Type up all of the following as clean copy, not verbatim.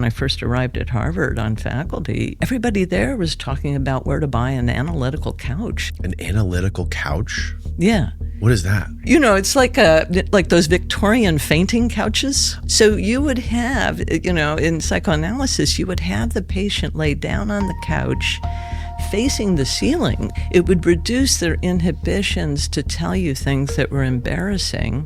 when I first arrived at Harvard on faculty, everybody there was talking about where to buy an analytical couch. An analytical couch? Yeah. What is that? It's like those Victorian fainting couches. So you would have, in psychoanalysis, you would have the patient lay down on the couch facing the ceiling. It would reduce their inhibitions to tell you things that were embarrassing.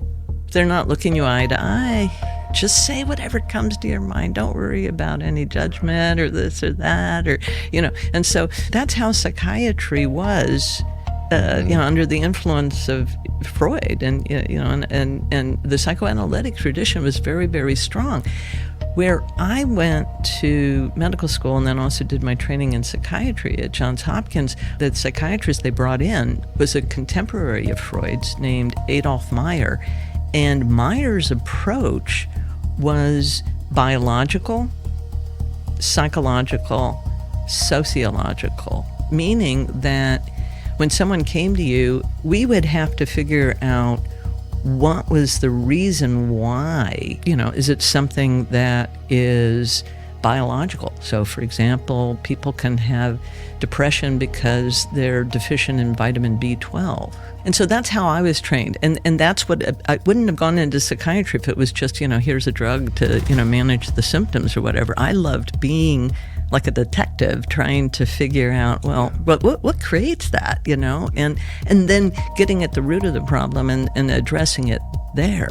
They're not looking you eye to eye. Just say whatever comes to your mind. Don't worry about any judgment or this or that, And so that's how psychiatry was, under the influence of Freud, and the psychoanalytic tradition was very, very strong. Where I went to medical school and then also did my training in psychiatry at Johns Hopkins, the psychiatrist they brought in was a contemporary of Freud's named Adolf Meyer. And Meyer's approach was biological, psychological, sociological, meaning that when someone came to you, we would have to figure out what was the reason why. Is it something that is biological? So, for example, people can have depression because they're deficient in vitamin B12. And so that's how I was trained. And that's what, I wouldn't have gone into psychiatry if it was just, here's a drug to, manage the symptoms or whatever. I loved being like a detective trying to figure out, well, what creates that, and then getting at the root of the problem and addressing it there.